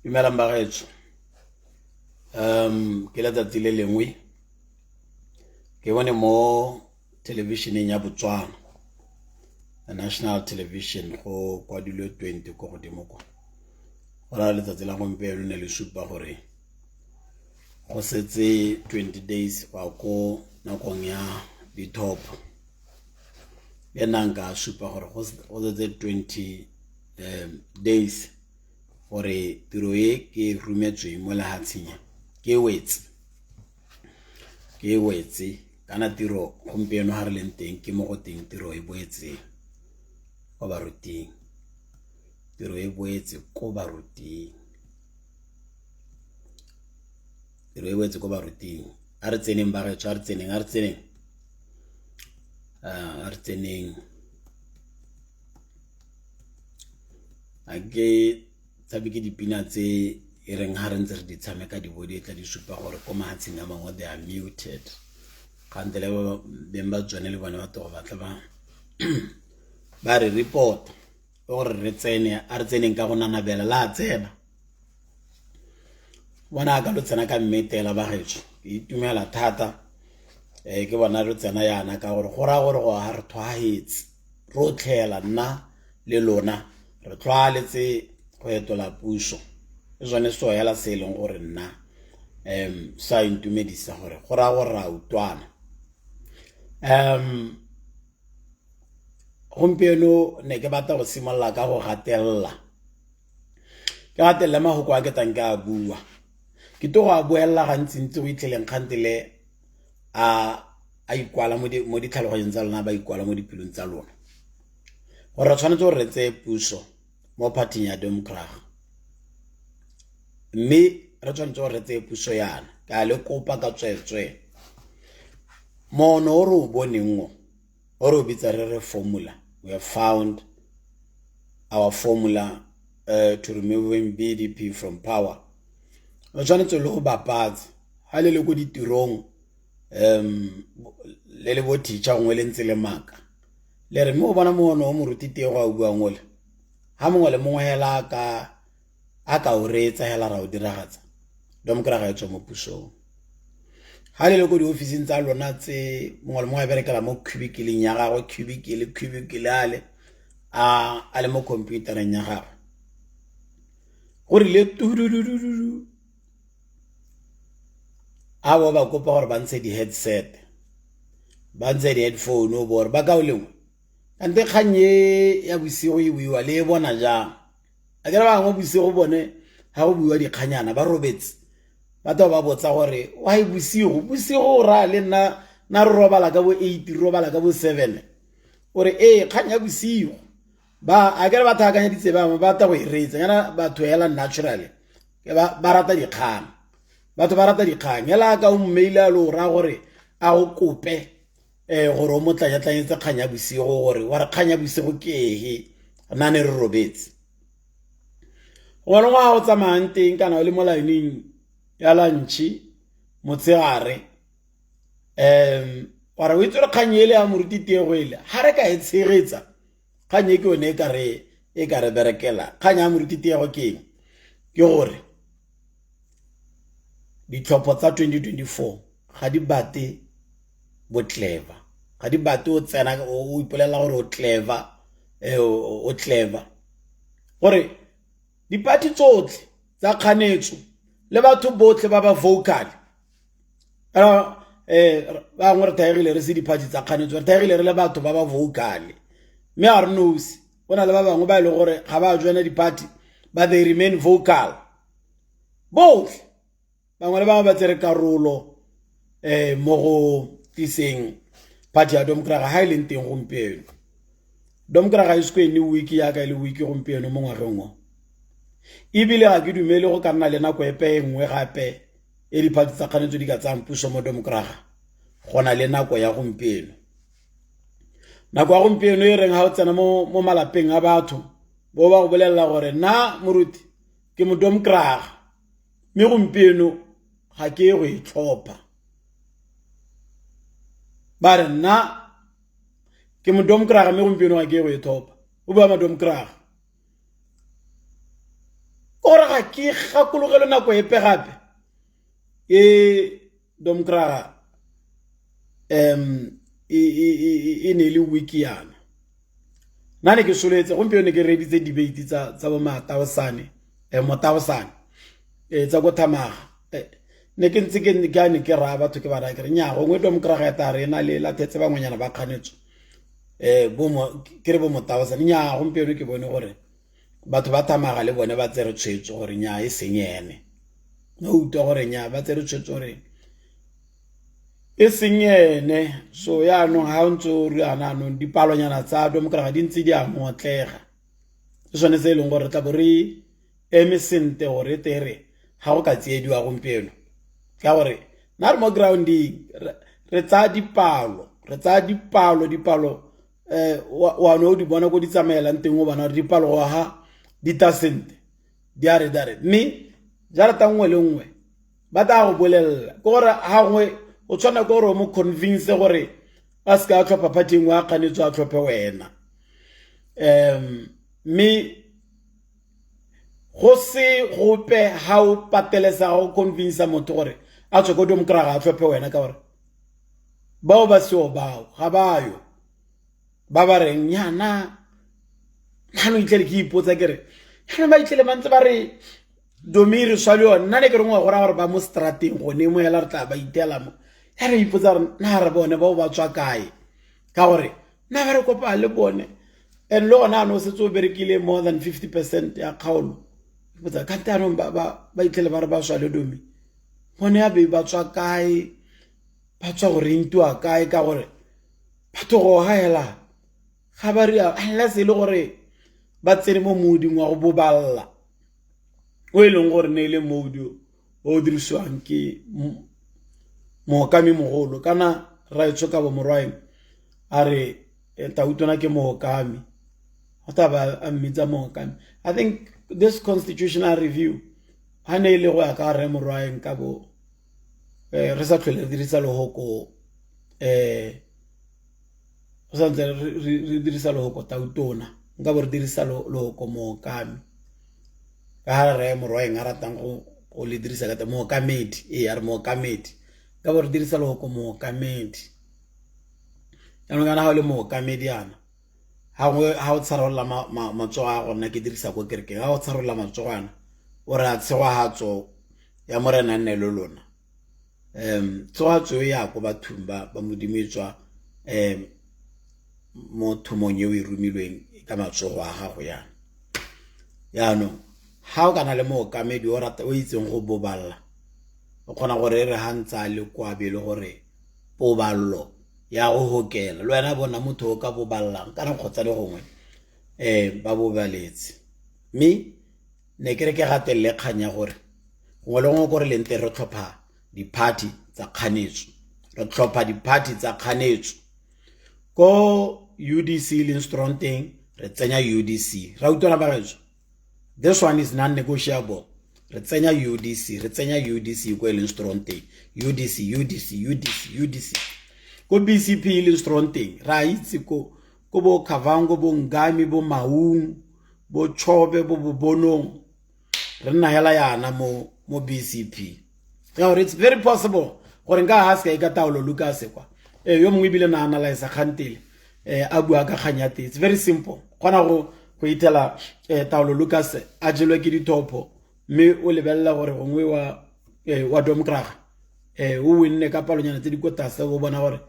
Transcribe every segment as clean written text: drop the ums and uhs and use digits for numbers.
Mmala mbagetso ke la tsatsi le lengwe ke bone mo televisioneng ya Botswana national television go kwadilwe 20 go godimo kwa go ra letsatsi la gompieno ne le supa gore go setse 20 days ba ko nakong ya dithopo le nanga supa gore go setse 20 days gore tiro e ke rumetswe mo lehatsheng ke wetse kana tiro gompieno ha re leng teng ke mo go teng tiro e boetse go baruting tiro e boetse go baruting tiro e boetse go baruting a re tseneng ba re tshware tseneng a ke tsabe ke dipina tse e reng ha re ntse re di tshameka di bodi tla di supa gore ko mahatsheng a mangwe they are muted kantele beng ba tsone le bone ba to batla ba re report gore re tseneng ka go nanabela la tsena bona ka lo tsena ka mmetela ba getso ke itumela thata ke bona re tsena yana ka gore go ra gore go ha re thwahetse ro tlhela nna le lona re tlwaletse go etola puso e jone so yela se leng gore nna sa intumedisa gore go ra go ra utwana gompieno ne ke batla go simolla ka go gatella mahoko a ke tang ka bua ke to go a buella gantsi ntse go itlheleng kgantele a ikwala mo ditlhaloganyong tsa lona ba ikwala mo dipelong tsa lona gore re tshwanetse gore re tseye puso mo parting ya Democrat mme re tshwanetse gore re tseye puso yana ka le kopa ka tswetswe mono o re o boneng o re o bitsa re formula. We have found our formula to removing BDP from power. Re tshwanetse le go bapatsa ha le go ditirong le bo teacher ngwe le ntse le maka le re mo bona mo no mo ruti Tiego a bua ngole ha mongwe le mongwe hela ka o retsa hela ra o diragatsa Democrat ga etso mo pusong ha le go di office tsa lona tse mongwe le mongwe a berekela mo cubicle ya gagwe cubicle ale a le mo computereng ya gagwe gore le tudududu a ba kopa gore ba ntshe di headset ba ntshe di headphone o bore ba ka o lengwe ante kganye ya bosigo e buiwa le bona jang a ke ba ngo bosigo bone ha go buiwa dikganyana ba robetse ba tla ba botsa gore wa e bosigo ra le na re robala ka bo 8 robala ka bo 7 ore kganya bosigo ba a ke ba thakanya ditseba ba ta go iretsa yana batho hela naturally ke ba rata dikgang batho ba rata dikgang hela ka o mmaila lo ra gore a go kope gore o motla tlanyetse kganya bosigo gore wa re kganya bosigo ke nna ne re robetse gona go tsamayang teng kana o le mo laeneng ya lantshi motsegare wa re o itse re kganyele ya moruti Tiego ile ha re ka e tshegetsa kganye ke one e ka re berekela kganya ya moruti Tiego ke gore ditlhopho tsa 2024 ga di bate bo clever ga di bate o tsena o ipolela gore o clever gore dipati tsotlhe tsa kganetso le batho botlhe ba ba vocal ba ngwe re taegile re se dipati tsa kganetso re taegile re le batho ba ba vocal mme a re nosi bona le ba bangwe ba ile gore ga ba joina dipati but they remain vocal botlhe bangwe le bangwe ba tsere karolo mo go tliseng party ya Democrat ha ile nteng gompieno Democrat ga isko ene wiki ya ka ile wiki gompieno mo ngwageng o ibile ga ke dumele go ka nna le nako epe engwe gape e dipati tsa kganetso di ka tsang puso mo Democrat gona le nako ya gompieno nako ya gompieno e reng ha o tsena mo malapeng a batho bo ba go bolela gore na moruti ke mo Democrat me gompieno ga ke go itlhopha ba re na ke mo Democrat me gompieno ga ke go itlhopha o bua ma Democrat ora ga ke gakologelo nako epe gape domkra e ne le wiki yana nane ke soletse gompieno ke reditse debate tsa bo mataosane motaosane tsa go thamaga ne ke ntse ke gane ke ra batho ke ba ra ke nya go ngwe domkra ga ta re na le la thetse bangwenyana ba kganetso ke re bo motaosane nya gompieno ke bone gore batho ba thamaga le bone ba tsere tshwetso gore nya e senyene no uto gore nya ba tsere tshwetso gore e senyene so ya no ha ntso ri ana no dipalonyana tsa domkra ga di ntse di a motlega sone se leng gore tla bori emisente gore tere ha go ka tsiediwa gompieno ka gore na re mo grounding re tsa dipalo wa no di bona go di tsamaela nteng o bana re dipalo wa ha di tasente di are dare mme jara tangwe le nngwe ba ta go bolella go gore ha ngwe o tswana go re mo convince gore a ska a tlhopha party ngwa kanetswa a tlhophe wena mme go se gope ha o patelesa go convince motho gore a tswe go domkra ga a tlhophe wena ka gore bao ba se o bao ga bayo ba ba reng nyana no itlele ke ipotsa kere yana ba itlele mantse ba re domiri swa le yona nna ne ke re ngwa gore ba mo strateng go ne mo hela re tla ba itela mo ya re ipotsa re na re bone bao ba tswa kae ka gore na ba re kopa le bone and lo na no se tso berekile more than 50% ya kgaolo ipotsa ka tano ba itlele ba re ba swa le domi bone ya be ba tswa kae ba tswa gore ntwa kae ka gore batho go haela ga ba ri unless le gore ba tsene mo moding wa go boballa o eleng gore ne le modi o diriswang ke mohokami mogolo kana ra e tsoka bo morwaeng a re tautona ke mohokami o ta ba a mmitsa mohokami. I think this constitutional review ha ne le go ya ka re morwaeng ka bo re sa tlhole re dirisa lehoko o sa ntse re dirisa lehoko tautona nka bo re dirisa lehoko mohokami ka re morwaeng a ratang go le dirisa ka mohokamedi ya re mohokamedi ka bo re dirisa lehoko mohokamedi yanong kana ha le mohokamedi yana ha o tsharolla matsogo a gona ke dirisa go kerekeng ha o tsharolla matsogwana o re a tshegwa hatso ya morena nne le lona tsogatso ya go bathong ba modimetswa mo thomong ye o e rumilweng ka matsogo a gago yana yaanong ha o kana le mookamedi o rata o itseng go boballa o kgona gore re hantsa le kwa be le gore boballo ya go hokela le wena bona motho o ka boballang kana kgotsa le gongwe ba bobaletse mme ne ke re ke gatelle kganya gore gongwe le gongwe gore le nte re tlhopha di-party tsa kganetso re tlhopha di-party tsa kganetso ko UDC le strong teng re tsenya UDC ra utwana ba getso this one is non-negotiable re tsenya UDC ko le strong teng UDC ko BCP le strong teng ra itse ko bo Kavango bo Ngami bo Maung bo Chobe bo Bonong re nna hela yana mo BCP now it's very possible gore nka haska e ka taolo Lucas kwa yo mongwe bile na analyze khantile a bua ka khanyate it's very simple kgona go itela taolo Lucas a jelwe ke dithopo mme o lebella gore gongwe wa domkraga o winne ka palonyana tse di kotase go bona gore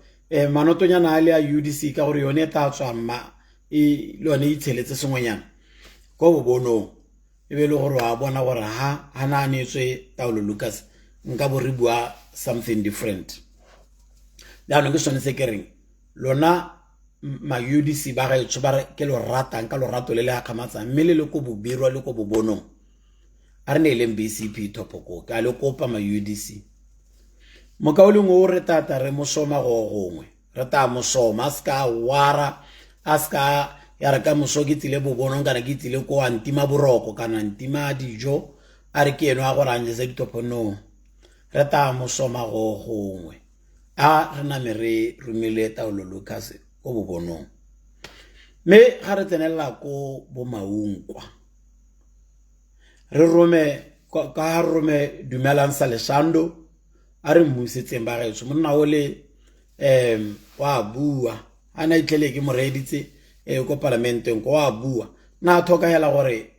manotonyana a le a UDC ka gore yone ta tswa mma e lone itsheletse sengwenyana go bo bonong e be le gore wa bona gore ha na anetswe taolo Lucas nka bo re bua something different la no ke sone se kereng lona ma UDC ba ga itso ba re ke lo ratang ka lo rato le le akhamatsa mme le ko bobirwa le ko bobonong a re ne le BCP topoko ka le kopa ma UDC mo ka o leng o re tata re mosoma go gongwe re ta mosoma ska wara aska ya re ka mosokitile bobonong kana ke tile ko antima boroko kana antima dijo a re ke eno a go ranje se ditopo no re ta mosoma go gongwe a re na mere rumile taolo Lucas go bobonong me ga re tsenela ko bo Maungkwa re rome dumelang sa leshando a re mmusetseng ba gaetso monna o le wa bua ana itlele ke moreditse ko parlamenteng ko wa bua na thoka hela gore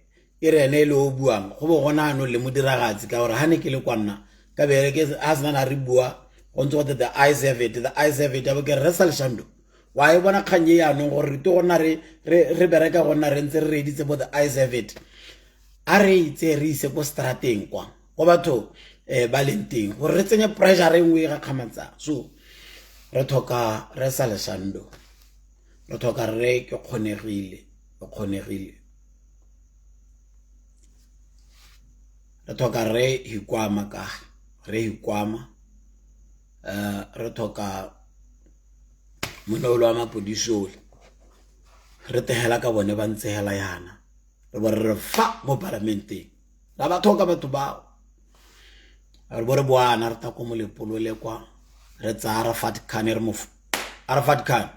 e rene le o buang go bo gona no le modiragatsi ka gore hane ke le kwanna ka bere ke asna na re bua go ntse go the eyes have it abo ke re sa leshando wa e bona khanye ya no gore to gona re bereka gona re ntse re reditse bo the eyes have it a re itse re ise ko strateng kwa go batho ba lenteng gore re tsenya pressure engwe ga khamatsa so re thoka re sa leshando re thoka re ke kgonegile re thoka re hikwama ka re hikwama re thoka monolo wa mapodisole re tehela ka bone ba ntsehela yana re bo re fa mo parlamenteng la ba thoka batho ba re bo re boana re ta ko mo lepolole kwa re tsa Arafat Khan re mofu Arafat Khan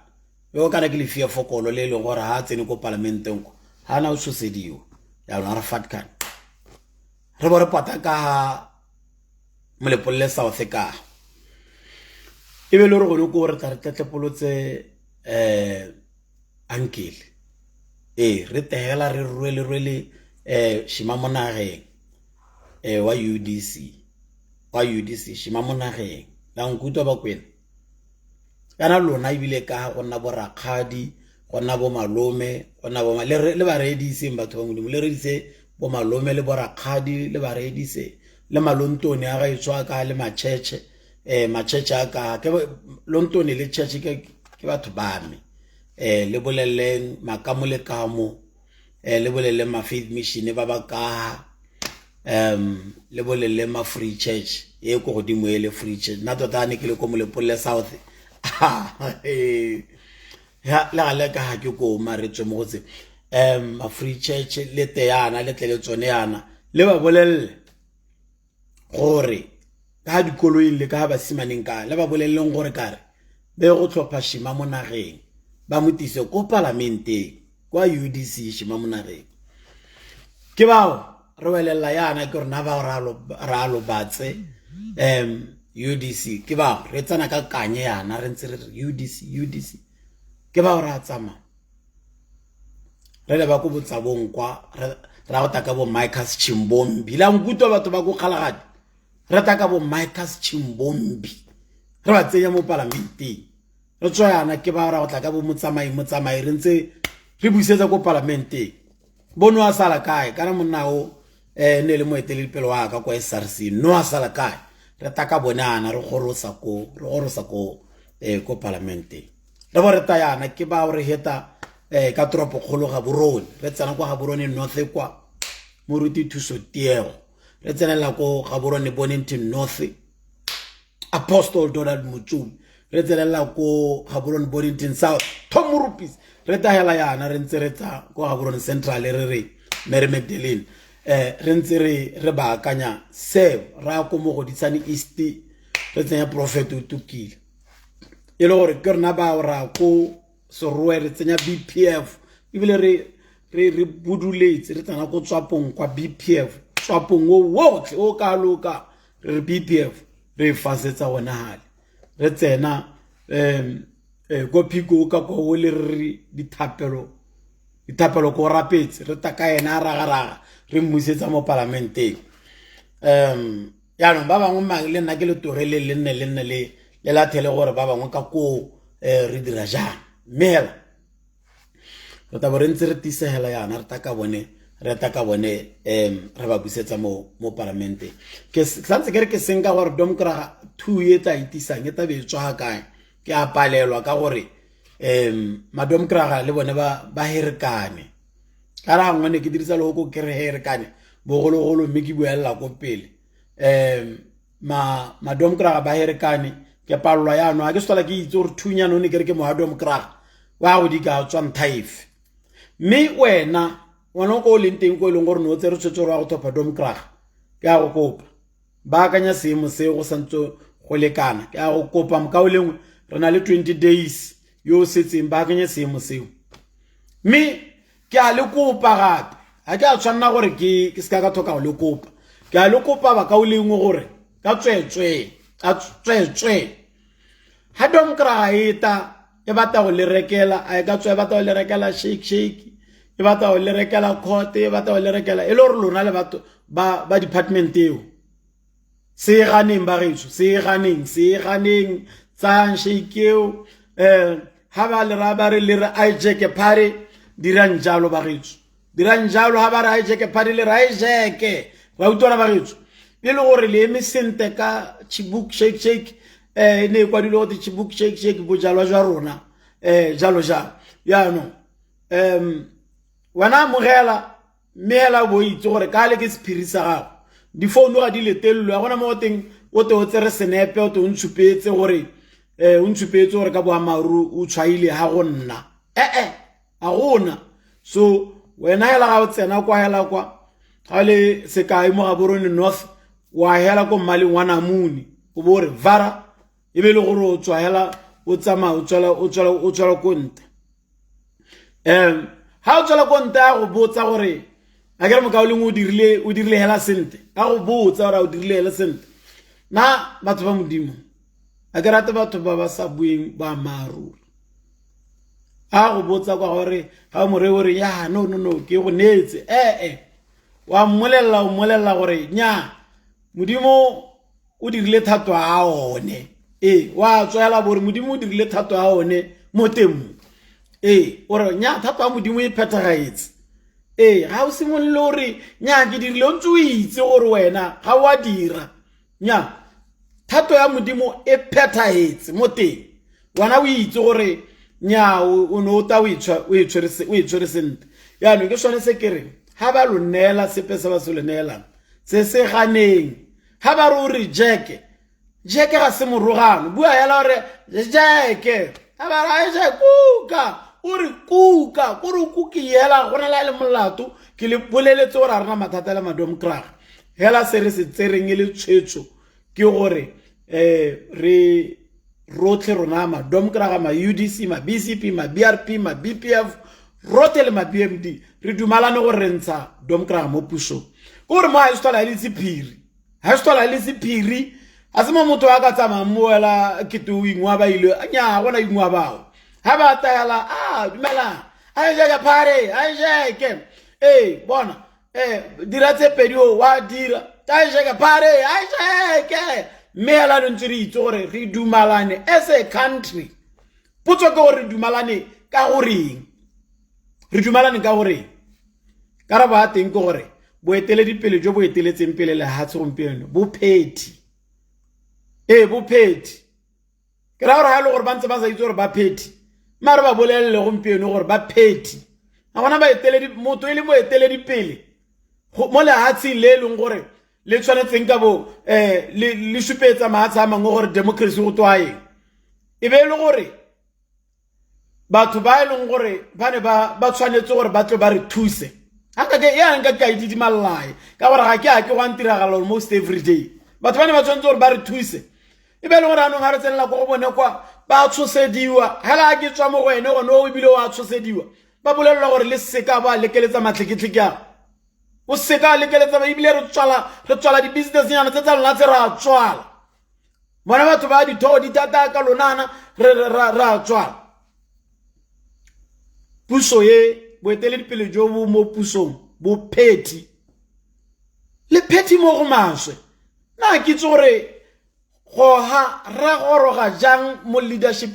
yo kana ke le fia fokolo le le gore ha tsene ko parlamenteng ko hana o sosediwa ya Arafat Khan re bo re pata ka mo lepolole South ka e be le re go re tla re tletlepolotse uncle re tehela re rwele shimamonageng wa UDC shimamonageng la nkutwa ba kwena kana lona ibile ka gonna bo rakgadi gonna bo malome gonna bo le ba redise batho ba modimo le redise bo malome le bo rakgadi le ba redise le malontone a ga itswa ka le macheche aka ke lontone le cheche ke batho ba me le boleleng makamole kamo le bolele ma faith mission ba ba ka le bolele ma free church e go godimo ele free church na tota ne ke le ko mo lepole South ya la ka ha ke ko maretswe mo gotse ma free church le teana le tlele tsone yana le ba bolelle gore ka dikoloing le ka ba simaneng ka le ba bolelleng gore kare be go tlhopha shima mo nageng ba motise ko parlamente kwa UDC shima mo nageng ke bao re welela yana ke rena ba ra lo batse UDC ke ba re tsana ka kanye yana re ntse re UDC ke ba ra tsama re le ba go botsabong kwa ra go taka bo Micah's Chimbombi la nkutwa batho ba go kgalagadi re taka bo Micah's Chimbombi re ba tsenya mo parlamenteng re tswa yana ke ba ra go tla ka bo motsamai re ntse re buisetsa ko parlamenteng bono a sala kae kana monao ne le moetele pelo wa ka kwa SRC no a sala kae re taka bonana re gorosa ko ko parlamenteng re bo re tayana ke ba re heta ka tropo kgolo ga borone re tsena kwa ga borone north kwa moruti Thuso Tiego re tsenela ko ga borone Bonington North Apostle Donald Mutsumi re tsenela ko ga borone Bonington South Tom Rupis re tahela yana re ntse re tsa ko ga borone Central re Mary Magdalene re ntse re ba akanya se ra ko mo go ditsane East re tsenya prophet utukile e le gore ke rena ba ra ko sorwe re tsenya BPF ibile re buduletse re tsana ko tswapong kwa BPF tswapong wo o ka loka re BPF re fasetsa gona hale re tsena go phiko ka go le re dithapelo ko rapetse re taka ena raga re mmusetsa mo parlamenteng ya no ba bangwe le nna ke le togele le nne le la thele gore ba bangwe ka ko re dira jang mela re ta borentse re tisegela yana re taka bone re ba busetsa mo parlamenteng ke santse ke re ke senga gore domkra 2 ye tla itisang e ta be tswa kae ke a palelwa ka gore madomkra le bone ba herekane ara ngwane ke dirisa le go ke re herekane bogologolo mme ke buella ko pele madomkra ba herekane ke palwa yana a ke stola ke itse gore thunya no ne ke re ke moadomkra wa go di ka tswa nthaif mme wena go le nteng go le gore no tse re tshotse go thopa domkra ke a go kopa ba kanya seemo se go santso go lekana ke a go kopa mokao lengwe re na le 20 days yo setseng ba kanya seemo seo mme ke a le kopa gape ha ke a tshwanna gore ke ska ka thoka go le kopa ke a le kopa ba ka o lengwe gore ka tswetswe ha domkra eta e bata go le rekela a ka tswe bata go le rekela shake e bata go le rekela khote e bata go le rekela e le gore lona le batho ba department eo se ganeng ba getso se ganeng tsa shake eo ha ba le ra ba re le re hijack party dirang jalo ba getso dirang jalo ha ba re hijack party le ra hijack wa utona ba getso pele gore le emisente ka chibuk shake ne kwa dilo di chibuk shake bo jalo jwa rona jalo ya no wana mogela mela bo itse gore ka le ke spirisa gago di phone ga di letello ya gona mo teng o te o tsere senepe o te o ntshupetse gore ka boamaru o tshwaile ha go nna a gona so wena hela ga o tsena kwa hela kwa ga le se kae mo ga borone north wa hela ko mmaleng wa namune o bo re vara e be le gore o tswa hela o tsama o tswala konte ha o tswala konte a go botsa gore a kere mo ka o leng o dirile hela sente a go botsa gore o dirile hela sente na batho ba modimo a ke rate batho ba ba sa bueng ba maru a go botsa kwa gore ga o more gore ya no ke go netse wa mmolelela gore nya modimo o dirile thato a one wa tswela bore modimo o dirile thato a one mo temo ore nya thato a modimo e phethagaetse ga o simolole gore nya ke dirile o ntse o itse gore wena ga wa dira nya thato ya modimo e phethagaetse mo teng wena o itse gore nya o no ta o itshwere sente ya no ke sone se kere ha ba lo nela sepe se ba se lo nelang se ganeng ha ba re o reject ga se morogano bua yela gore jeke ha ba ra je kuka o re kuka go re kuki yela go na le molato ke le boleletse gore a rena mathata le madom krag hela se re se tsereng le tshwetso ke gore re rotle rona madom krag ma UDC ma BCP ma BRP ma BPF rotle ma BMD re dumalane go rentsha dom krag mo puso gore mo ha istola ile tsipiri asema motho a ka tsama moela ke tu ingwa ba ile nya gona ingwa bao ha ba tayala dumela a je pare a je bona dira tse pedio wa dira ta je pare a je mela no ntiri itse gore re dumalane as a country potso ke gore dumalane ka goreng re dumalane ka goreng karaba a teng ke gore boeteledipele jo bo eteletseng pele le ha tsompieno bophethi bophethi ke ra gore ha le gore ba ntse ba sa itse gore ba phethi mara ba bolelele gompieno gore ba phethi a bona ba eteledi motho ile mo eteledipele mo le hatsi le leng gore le tshwanetseng ka bo le supetsa maatsa a mangwe gore democracy go twae e be le gore batho ba leng gore ba ne ba tshwanetse gore ba tle ba re thuse haka ke ya nka ka ididi malai ka gore ga ke a ke go antiragala almost every day batho ba ne ba tshwanetse gore ba re thuse e be le gore anong ha re tsenela go bone kwa ba tshosediwa hela ke tswa mo go ene go no o bile wa tshosediwa ba bolelwa gore le seka ba lekeletsa matlheketlheke ya o seka lekeletsa ba ibile re tswala di business nyana tsa lona tse ra tswala bona batho ba di thogo di tata ka lonana ra tswala puso ye boeteledipele jo bo mo pusong bo phethi le phethi mo go maswe na ke itse gore go ha ra goroga jang mo leadership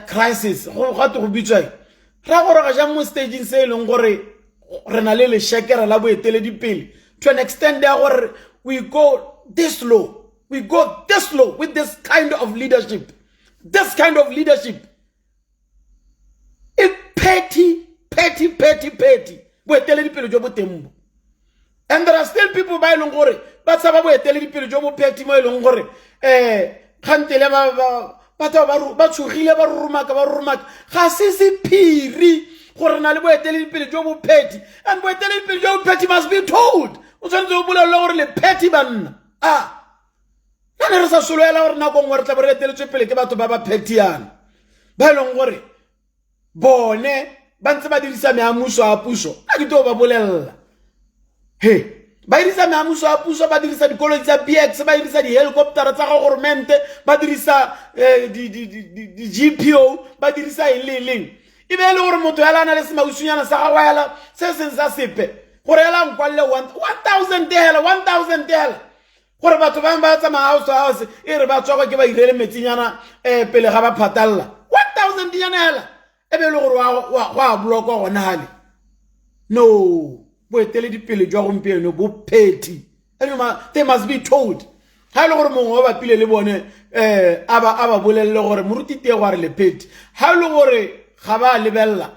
crisis go gato go bitswa ra goroga jang mo staging se e leng gore re na le leshekere la boeteledipele to an extent there gore we go this low with this kind of leadership petty boeteledipele jo bo tembo. And there are still people ba ileng gore ba tsaba boeteledipele jo bo petty mo ileng gore khantele ba tshogile ba rurumaka ga se sephiri gore na le boeteledipele jo bo petty, and boeteledipele jo bo petty must be told o tshwanetse o bolela gore le petty banna nane re sa soloela gore nako ngwe re tla bo re eteletswe pele ke batho ba ba petty yana ba ileng gore bone ba ntse ba dirisa meamuso a puso a ke to ba bolella he ba dirisa meamuso a puso ba dirisa dikoloi tsa BX ba dirisa di-helicoptera tsa government ba dirisa di GPO ba dirisa eng e be le gore motho ya lana le semausunyana sa gagwe hela se seng sa sepe gore hela nkwalle 1000 hela 1000 hela gore batho ba ba tsamaya house to house e re ba tswa ke ba irele metsinyana pele ga ba phatalla 1000 nyana hela e be le gore wa block gona hale no boetele dipele jwa gompieno bo petty they must be told ha le gore mongwe ba pile le bone aba bolelle gore moruti Tiego a re le petty ha le gore ga ba lebella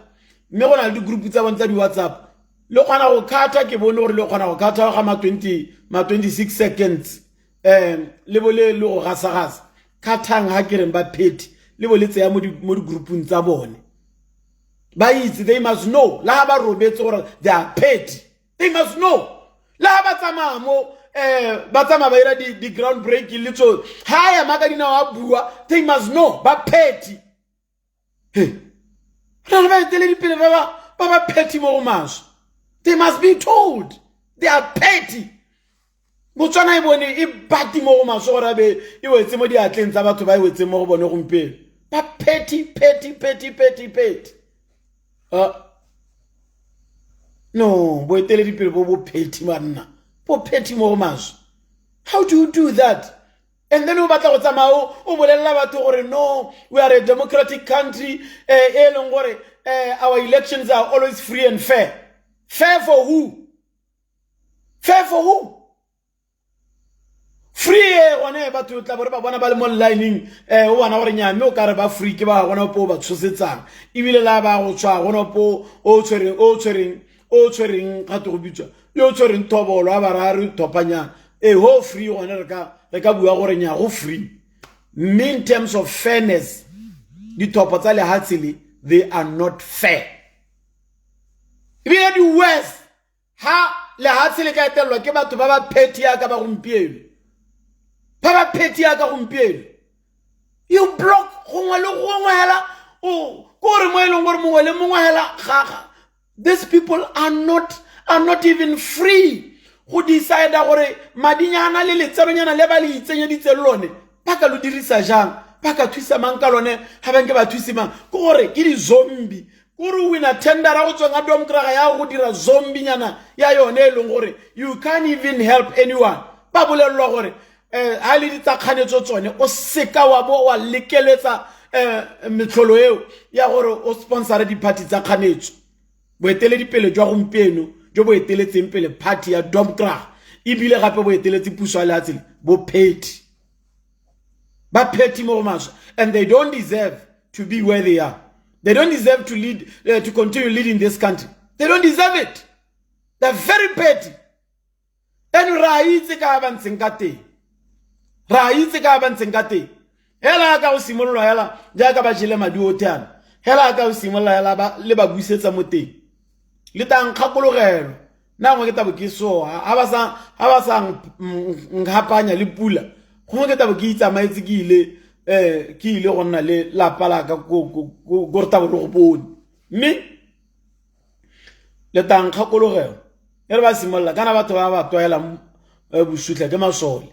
mme go na le di group tsa bona tsa di WhatsApp le kgona go khatha ke bone gore le kgona go khatha ga ma 26 seconds le bole le go gasagasa khathang ha ke reng ba petty le bole tseya mo di groupung tsa bone ba itse they must know la ba robetse gore they are petty they must know la ba tsama mo ba tsama ba ira di ground break le tso ha ya maka dina wa bua they must know ba petty hey ra ba tele di pele ba petty mo maso they must be told they are petty botswana e bone e bati mo maso gore be e wetse mo di atleng tsa batho ba e wetse mo go bone gompelo ba petty no boetele dipele bo petty manna bo petty mo maso how do you do that and then o batla go tsamao o bolella batho gore no we are a democratic country e leng gore our elections are always free and fair for who free one batho tla bore ba bona ba le mo lining o bona gore nyame o ka re ba free ke ba bona po ba tshosetsang ibile la ba go tswa gona po o tshwereng ga to go bitsa yo tshwereng tobolo a ba ra re topanyana ho free gona re ka bua gore nya go free in terms of fairness di topo tsa le hatsile they are not fair ibile di west ha le hatsile ka etelwa ke batho ba ba petty ya ka ba gompieno Papa petty ya ka gompieno you block gongwe le gongwe hela o gore mo eleng gore mongwe le mongwe hela gaga these people are not even free go decide gore madinyana le letseronyana le ba le itsenyeditse lone ba ka lo dirisa jang ba ka thusa mang ka lone ha ba nke ba thusi mang gore ke di zombie gore wina tender go tswa dom kraga ya go dira zombie nyana ya yone eleng gore you can't even help anyone ba bolelwa gore ha le ditakganetso tsone o seka wa bo wa lekeletsa metlholo eo ya gore o sponsor di party tsa kganetso boetele dipele jwa gompieno jo bo eteletseng pele party ya domkrag ibile gape bo eteletse puso le hatsile bo petty ba petty mo maso and they don't deserve to be where they are they don't deserve to lead to continue leading this country they don't deserve it they're very petty and ra itse ka ba ntseng ka teng ra itse ka ba ntseng ka teng hela ka o simolola hela ja ka ba jile madi o teana hela ka o simolola hela ba le ba buisetsa mo teng le tang kgakologelo na go ke tabo ke so ha ba sa ngapanya le pula go ke tabo ke itsamaetse ke ile go nna le la pala ka go tabo go bone mme le tang kgakologelo ere ba simolola kana batho ba toela busutla ke masole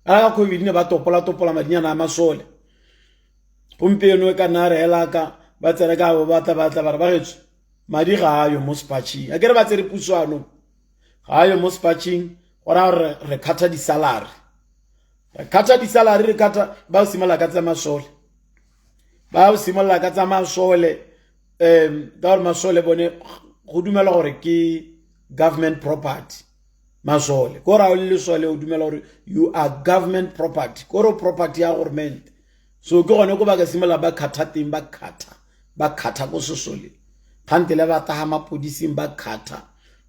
ala ko COVID ne ba topola madinyana a masole gompieno e ka nna re hela ka ba tsere ka bo batla ba getso madi ga ayo mo spatching a kere ba tsere pusano ga ayo mo spatching gora re khatha di salary re khatha ba simala ka tsa masole ka masole bone go dumela gore ke government property masole kora o le sole o dumela gore you are government property koro property ya government so ke gone go ba ka simala ba khatha teng ba khatha go sosole khante le ba ta mapodising ba khatha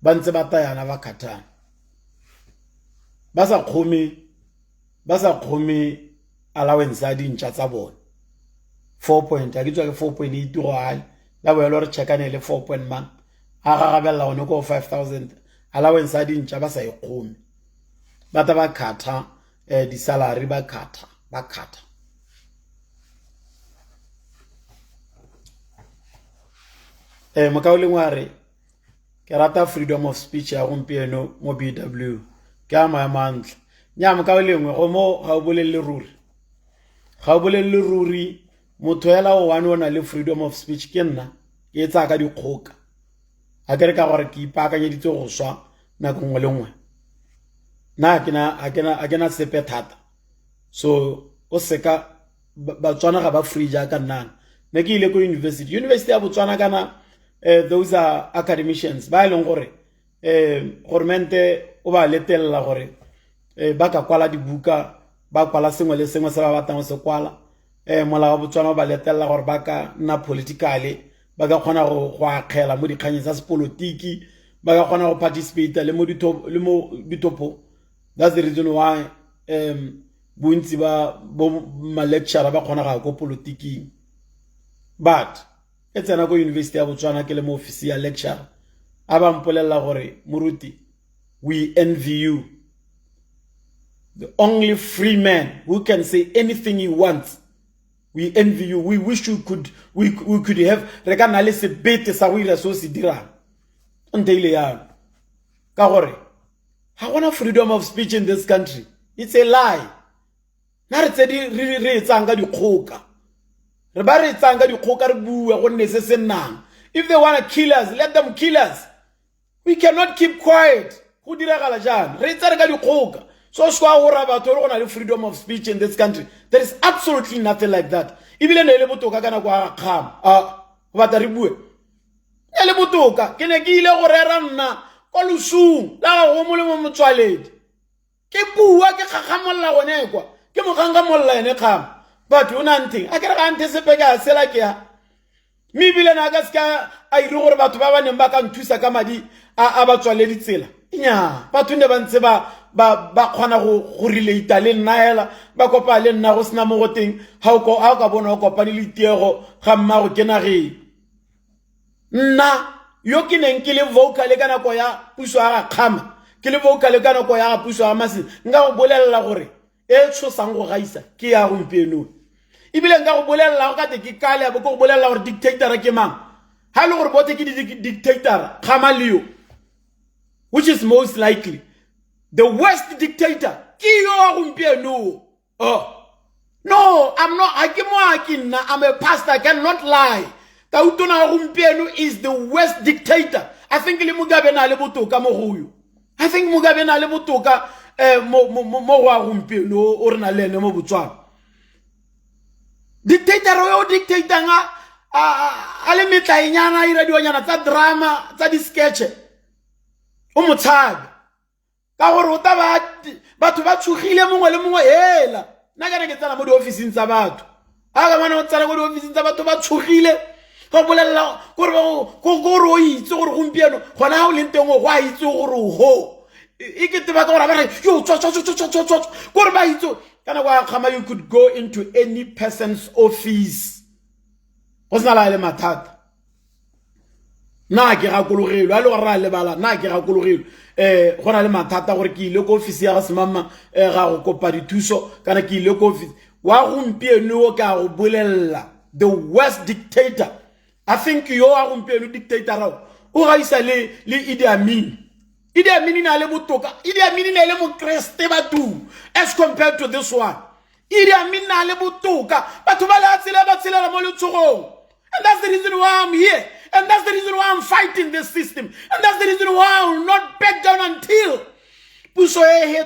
ba ntse ba tayana ba khathana ba sa khome allowance a dintša tsa bone 4 point a ke tswa ke 4.8 go ai la bo le re checkane le 4 point man a ga gabella gone ko 5000 allowance a dintša ba sa ikgome ba ta ba khatha di salary ba khatha Mokauleng wa re ke rata freedom of speech ya gompieno mo BW ke a mantle nya mokauleng go mo ga o bolelle ruri ga o bolelle ruri motho yela o wane ona le freedom of speech ke nna ke etsa ka dikgoka a kere ka gore ke ipaakanyeditse go swa nako nngwe le nngwe na a kena sepe thata so o seka Batswana ga ba free jaaka nna ne ke ile ko university ya Botswana kana those are academicians ba ileng gore gormente o ba letella gore ba ka kwala dibuka ba kwala sengwe le sengwe se ba batlang se kwala mola wa Botswana o ba letella gore ba ka nna politically ba ka kgona go akgela mo dikganyeng tsa sepolotiki ba ka kgona go participate le mo ditopo. That's the reason why bontsi ba ma lecturer ba kgona ga go politiki but it's an go university ya Botswana ke le mo office ya lecturer aba mpolella gore moruti we envy you, the only free man who can say anything he wants. We envy you. We wish we could have re ka na le sebete sa go ira so se dirang nte ile ya ka gore ha gona freedom of speech in this country. It's a lie. Na re tse di re etsang ka dikgoka re ba re etsang ka dikgoka re bua go nne se se nang. If they want to kill us, let them kill us. We cannot keep quiet. Go diragala jang re etsa re ka dikgoka. So swa hora batho re gona le freedom of speech in this country. There is absolutely nothing like that. Ibile ne le botoka kana kwa kham ba ta re bue e le botoka ke ne ke ile go rera nna ko lusung la go mo le mo motswaledi ke bua ke gagamolla gone kwa ke mo ganga molla ene kham but una nting a kere ga ntse sepe ka sela ke ya mi bile na ka ska a ire gore batho ba neng ba ka nthusa ka madi a ba tswaledi tsela nya batho ne ba ntse ba khona go relate le nna hela ba kopa le nna go sina mo go teng ha o ka bona o kopane le Tiego ga mma go kena ge nna yo ke neng ke le vocal ka nako ya puso a khama ke le vocal ka nako ya puso a masi nga go bolella gore e tshosang go gaisa ke ya gompieno ibile nga go bolella go ka te ke kale ba go bolella gore dictator ke mang ha le gore bote ke dictator khama leo which is most likely the worst dictator no, I'm a pastor, I cannot lie. Is the worst dictator. I think Mugabe na le botoka mo huyu. I think Mugabe na le botoka mo wa gompieno o rena lene mo Botswana. Dictator o dictator nga ale metla inyana ira dionyana tsa drama tsa di sketch. O motshabi ka gore o ta batho ba tshogile mongwe le mongwe hela nna ka ke tsala mo di office tsa batho a ka bona o tsala mo di office tsa batho ba tshogile go bolella gore o itse gore gompieno gona ha o le nteng go a itse gore ho e ke teba ka gore ba re yo tswa gore ba itse kana kwa khama you could go into any person's office go sna la le mathata na ke gakologelo a le gore ra le bala na ke gakologelo gona le mathata gore ke ile ko office ya ga semama ga go kopa dithuso kana ke ile ko office wa gompieno o ka go bolella the worst dictator. I think yo a gompieno dictator ra o ga isa le Idi Amin na le botoka Idi Amin na le mo kreste batu as compared to this one. Idi Amin na le botoka batho ba la tsela mo le tsogong. And that's the reason why I'm here. And that's the reason why I'm fighting this system. And that's the reason why I will not back down until puso he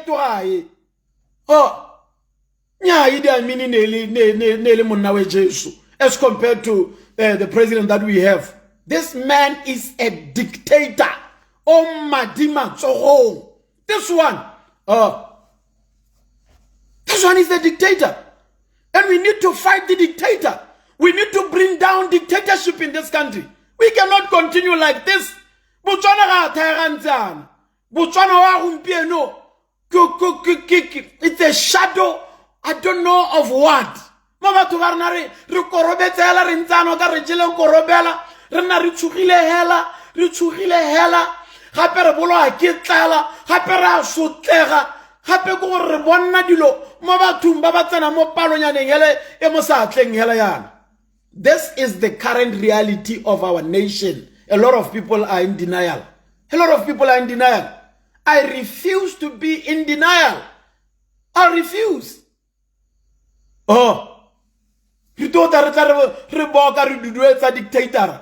nya Idi Amin ne le monna we Jesu as compared to the president that we have. This man is a dictator. Oh madima tsogo. This one is the dictator. And we need to fight the dictator. We need to bring down dictatorship in this country. We cannot continue like this. Botswana ga thaegantsana. Botswana wa gompieno it's a shadow, I don't know of what. Mama to ba rena re korobetsela re ntsana ka re jeleng korobela re na re tshogile hela gape re bolo a ketlela gape re a sotlega gape go gore re bona dilo mo bathong ba batsana mo palonyaneng hele e mo sa tleng hela yana. This is the current reality of our nation A lot of people are in denial. A lot of people are in denial. I refuse to be in denial. I refuse. Oh. Re tota re boka re duduetsa dictator.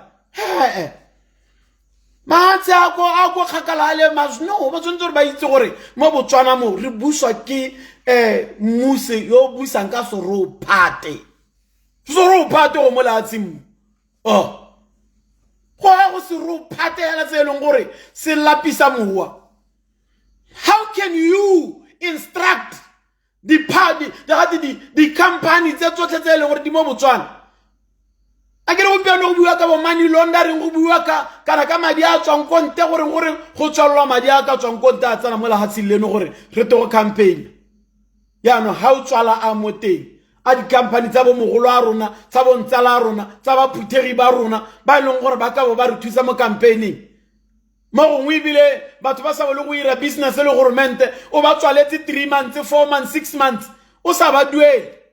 Maatse a go kgakala le mas no ba tshwantse ba itse gore mo Botswana mo re buswa ke muse yo busang ka soropate go molatsi oh go ya go soropate ya tse leng gore se lapisa mowa. How can you instruct the party the company tse tsotlhe tse leng gore di mo Botswana? A kere go piano go bua ka bo money laundering go bua kana ka madi a tswang konte gore go tswalwa madi a ka tswang konte a tsana mo lehatsheng leno gore re to campaign ya no ha o tswala a moteng a di company tsa bo mogolo a rona tsa bo ntsala a rona tsa ba phuthegi ba rona ba leng gore ba ka bo ba re thusa mo campaigning mo gongwe bile batho ba sa bole go ira business le government o ba tswaletse 3 months 4 months 6 months o sa ba duele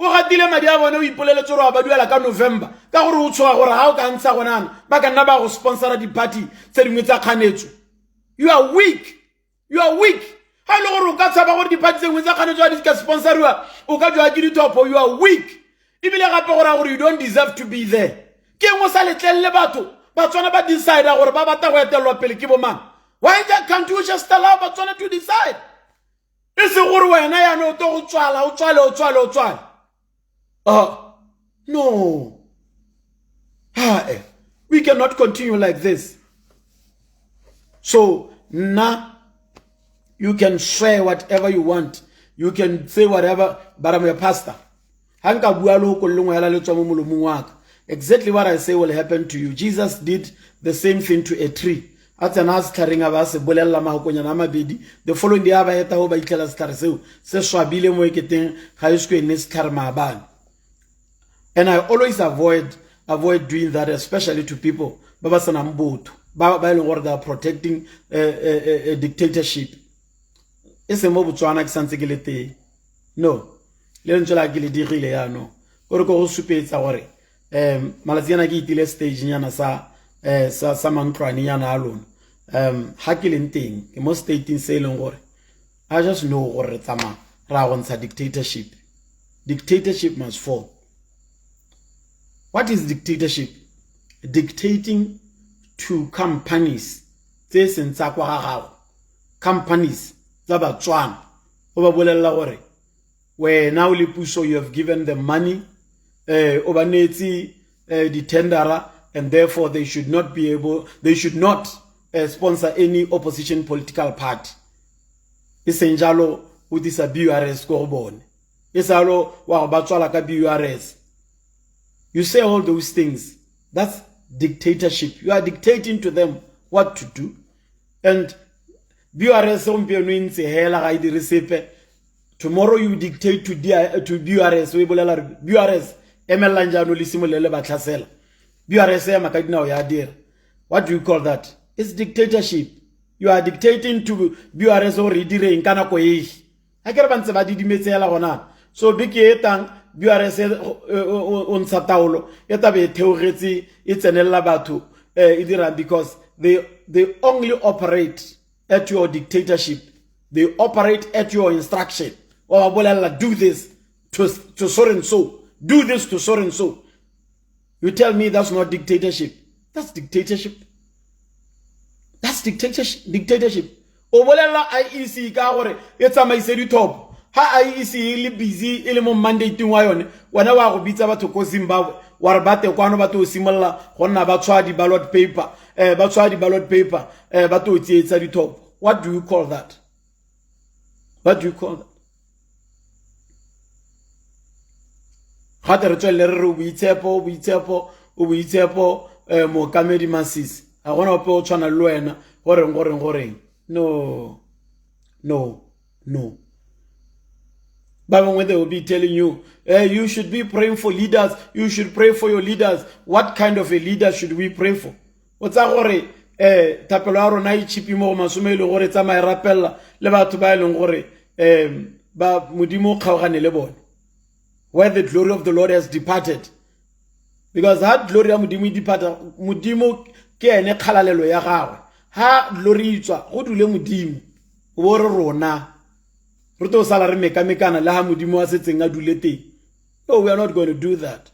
o gatile madi a bone o ipoleletse gore ba duela ka November ka gore o tshoga gore ha o ka ntsha gonana ba ka nna ba go sponsora di party tse dingwe tsa kganetso. You are weak. Ha le gore o ka tsaba gore di party tse dingwe tsa kganetso di ka sponsoriwa o ka jwa ke ditopo. You are weak. Ibile gape gore you don't deserve to be there. Ke ngo sa letlelle batho Batswana ba decide gore ba batla go etelwa pele ke bo mang. Why can't you just allow Batswana to decide? Ise gore wena ya no to go tswala no. We cannot continue like this. So now you can swear whatever you want. You can say whatever, but I'm your pastor. Exactly what I say will happen to you. Jesus did the same thing to a tree. The following day, and I always avoid doing that, especially to people they are protecting a dictatorship. It's a mob Botswana ke no. Le ntse la ke le digile ya no. Gore go supetsa gore malatsiana ke itile stage nyana sa mantlwane yana alone. Ha ke le nteng ke mo stating se leng gore I just know gore tsama ra go ntsha dictatorship. Dictatorship must fall. What is dictatorship? Dictating to companies. Companies. Where now Puso, you have given them money, the tenderer, and therefore they should not sponsor any opposition political party. Isenjalo udisa BURS korbon. Isalo wa batswala ka BURS. You say all those things. That's dictatorship. You are dictating to them what to do. And tomorrow you dictate to BURS. What do you call that? It's dictatorship. You are dictating to BURS or so big BURS on Sataulo, Yetabe Teorezi, it's an Elabatu, because they only operate at your dictatorship. They operate at your instruction. Or do this to so and so. Do this to so and so. You tell me that's not dictatorship. That's dictatorship. That's dictatorship. Obolela IEC Gawore, it's a my top. Ha IEC ili busy ili mo mandate wa yone wana wa go bitsa batho ko Zimbabwe wa re bate kwano batho simalla gonna ba tswa di ballot paper batho tsietsa di top. What do you call that? What do you call that? Hata re tswele re boitshepo mo kamedi masisi a gona ope o tshwana le wena goreng no. But when they will be telling you, you should be praying for leaders, you should pray for your leaders. What kind of a leader should we pray for? What's that gore? Tapelaro na ichipi mo masumelo gore tsama e rapella le batho ba eleng gore ba modimo kgaogane le bone. Where the glory of the Lord has departed. Because that glory of modimo departed, modimo ke ene kgalalelo ya gagwe ha lori itswa go dule modimo bo re rona re to sala re mekamekana le ha modimo wa setseng a dule teng. No, we are not going to do that.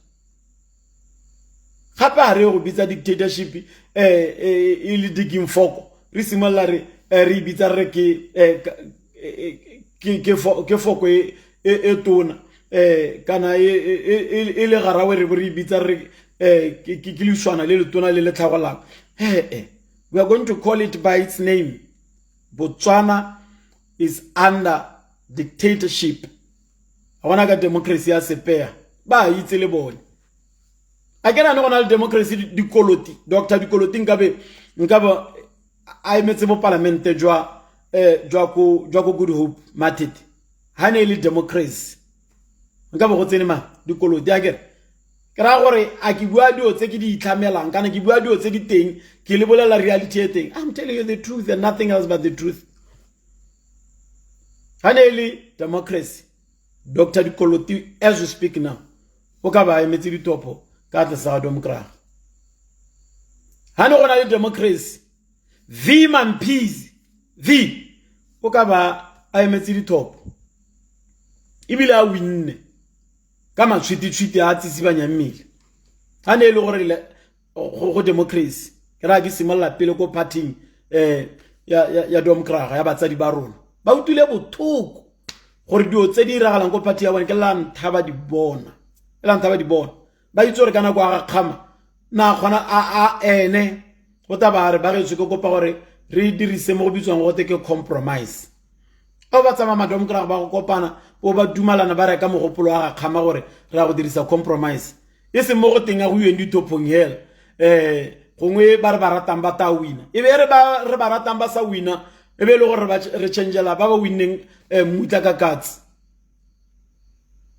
Gape ha re go bitsa dictatorship e le digging foko re simolla re bitsa re ke foko e tona kana e le garawe re bitsa re ke lishwana le letona le le tlhagolang. We are going to call it by its name. Botswana is under dictatorship. I want to get democracy as a pair. Ba itse le bone. Again, I know democracy dikoloti. Dr. Dikoloti nkabe a emetse mo parlamente jwa ko Good Hope Matete. Hane le democracy. Nkabe go tsene ma dikoloti again. Kra gore a ke bua dio tse ke di itlhamelang kana ke bua dio tse di teng ke le bolela reality e teng. I'm telling you the truth and nothing else but the truth. Hane democracy. Dr. Dikoloti, as we speak now, okaba emetse ditopo ka tlasa domokra. Hane gona le democracy. V man peace. V okaba a emetse ditopo. Ibile a winne. Kama tshwiti a tsitsibanya mmele. Hane le gore le go democracy. Kra ke simolla pele ko party ya domokra ya batsadi ba rona. Ba utile bothoko gore dio tse di iragalang ko party ya bone ke la nthaba di bona. Ba itse gore kana kwa ga kgama na gona a ene go tabare ba ge tsoko kopa gore re dirise mo go bitswang go ke compromise. O ba tsama madomokra ba go kopana o ba dumalana ba reka mogopolo wa ga kgama gore re a go dirisa compromise. E se mo go tenga go yeng ditopong hela gongwe ba re ba ratang ba ta wina. E be re ba ratang ba sa wina e be le gore re changela ba ba winning mutla ka katsi.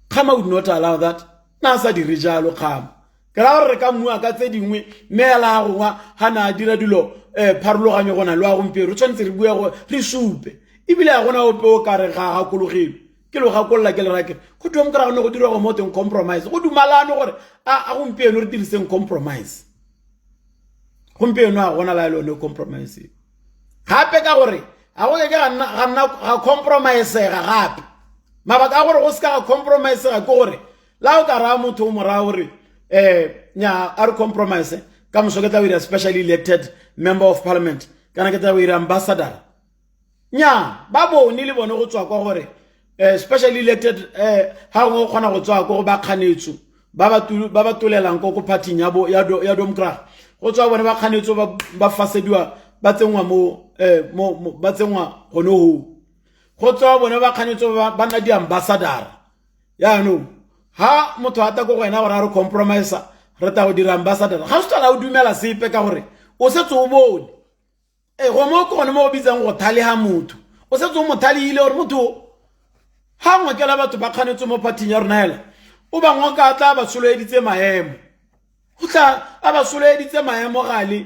Kgama would not allow that. Na sa di rijalo kgama. Kra re ka mua ka tse dingwe mela gongwa hana dira dilo pharologanyo gona lo a gompero tshwantse re bua go re supe. Ibile a gona ope o ka re ga gakologelo. Ke lo gakolla ke le rake. Go tlo mkra go dira go moteng compromise. Go dumalane gore a gompeno re diriseng compromise. Gompeno a gona la lo compromise. Gape ka gore a go ke ga compromise ga gape. Mabaka a gore go ska ga compromise ga gore la o ka ra motho o mora gore nya a re compromise ka mosoketa we especially elected member of parliament kana ke tla we ambassador nya ba bone le bone go tswa kwa gore especially elected ha go kgona go tswa go ba kganetso ba ba tolelang ko party ya domokra go tswa bone ba kganetso ba fasediwa ba tsengwa mo ba tsengwa gono go tswa bone ba kganetso ba nna di ambassador ya no ha motho ata go wena gore a re compromise re ta go dira ambassador ga se tla o dumela sepe ka gore o setse o bone go mo ko ne mo bitsang go thale ha motho o setse o mo thale ile gore motho ha ngwe ke la batho ba kganetso mo party ya rona hela o ba ngwa ka tla ba soleditse maemo o tla a ba soleditse maemo gale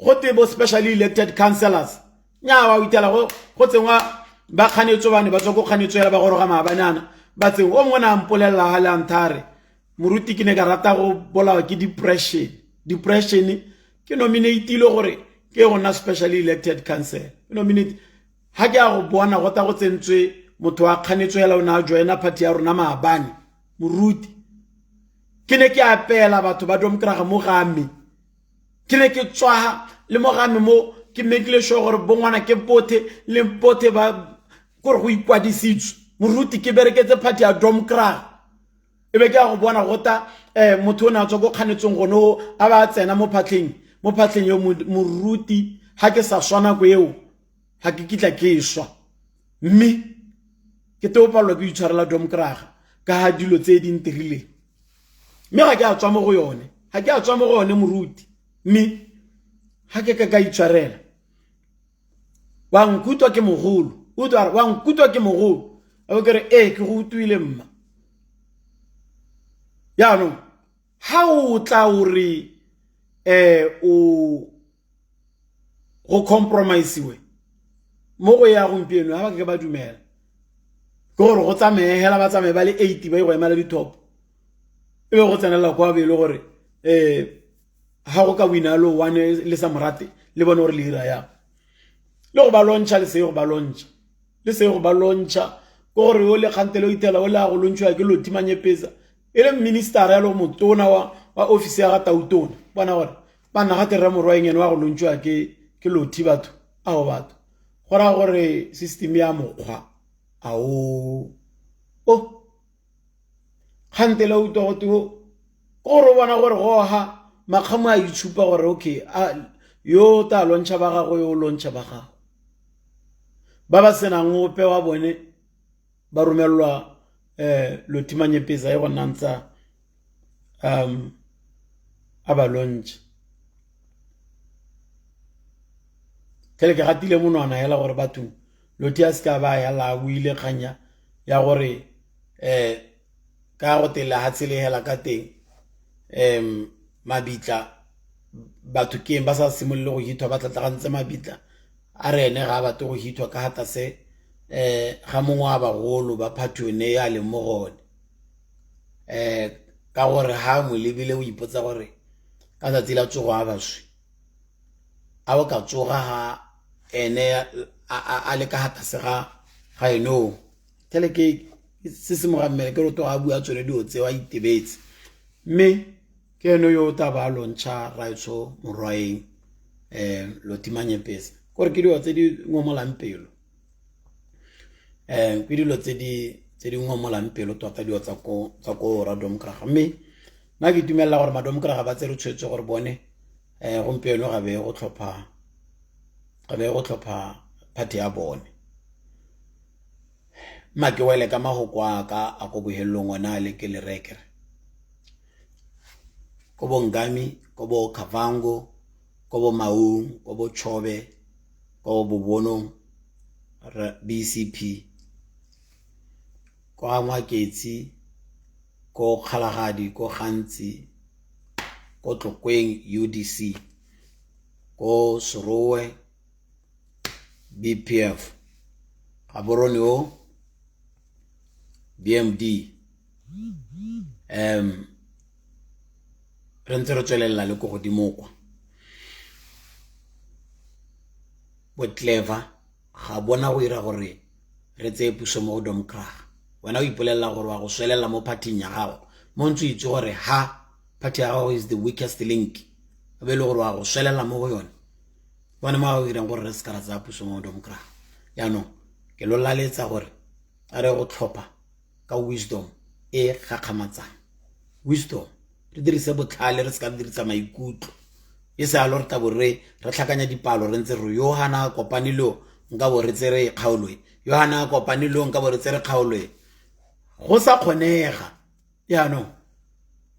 go tebo specially elected councillors nya wa utela go tsengwa ba kganetso bane ba tswa go kganetso ya ba go roga mabanana ba tseng o mona ampolela hala nthare moruti ke ne ka rata go bolawa ke depression ke nominate ile gore ke gona specially elected council nominate ha ke a go bona go ta go tsentswe motho wa kganetso ya lona joina party ya rona maabane moruti ke ne ke apela batho ba domokra ga mo game ke ne ke tswa le mo game mo ke mekile sho gore bongwana ke pothe le pothe ba gore go ikwadisitswe moruti ke bereketse party ya domokra ebe ke a go bona gota motho na tswa go kganetsong gono a ba tsena mo phatleng yo moruti ha ke sa swana go eo ha ke kitla ke swa mme ke te o palwa ke itshwarela domokra ka ha dilo tse di ntirile mme ga ke a tswa mo go yone moruti mme ha ke ka itshwarela wa nkutwa ke mogolo wa nkutwa ke mogolo a kere ke go utuile mma ya no ha o tla o re o go compromise we mo go ya gompieno ha ba ke ba dumela gore go tsamaye hela ba tsamaye ba le 80 ba go emela di top e be go tsenela kwa be le gore ha go ka wina lo wane le sa morate le bone gore le ira ya le go ba lontsha le se go ba lontsha le se go ba lontsha go gore o le khantele o itela o la go lontshwa ke lo timanye pesa ele minister ya lo motona wa office ya ga tautona bona gore ba na ga tere morwaeng ene wa go lontshwa ke lo thi batho ao batho gora gore system ya mokgwa ao khantele o togo gore bona gore go ha makgamo a YouTube gore okay yo ta lontsha ba gago yo lontsha ba gago ba sena ngope wa bone ba romelwa lo timanye pesa e go nantsa aba lontsha tele ke gatile monwana hela gore batho lo tia ska ba ya la buile khanya ya gore ka go tela hatsele hela ka teng mabitla batho ke ba sa simolle go hitwa ba tlatlagantse mabitla a rene ga batho go hitwa ka hata se ga mongwe a bagolo ba phathone ya le mogone ka gore ha mo lebile o ipotsa gore ka tsatsi la tsogo a baswi a o ka tsoga ha ene a le ka hata se ga eno tele ke se se mo gammele ke roto ga bua tsone dio tse wa itebetse mme ke eno yo ta ba lontsha raitso morwaeng lo timanye pesa gore ke dio tse di ngomolang pelo ke dilo tse di ngomolang pelo tota dio tsa ko radomkraga mme na ke tumella gore madomkraga ba tsere tshwetso gore bone gompieno ga be go tlhopha party ya bone ma ke wele ka magoko a ka a go bohelong ona le ke le rekere ko bongami ko bo kavango ko bo maung ko bo chobe ko bo bonong BCP ko amaketsi ko kgalagadi ko gantsi ko tlokweng UDC ko Sorowe BPF gaborone o BMD re ntse re tswelela le go godimo kwa bo clever ga bona go ira gore re tse puso mo domkraga wena o ipolelela gore wa go swelela mo partying ya gago mo ntse itse gore ha party ya gago is the weakest link be le gore wa go swelela mo go yone bona mo go irang gore re ska ra tsa puso mo domkraga ya no ke lo laletsa gore a re go tlhopha ka wisdom e gakgamatsang wisdom re dirise botlhale re ska dirisa maikutlo e sa lo re taborre re tlhakanya dipalo re ntse re Yohana kopanilo nka bo re tsere kgaolwe Yohana kopanilo nka bo re tsere kgaolwe go sa kgonega ya no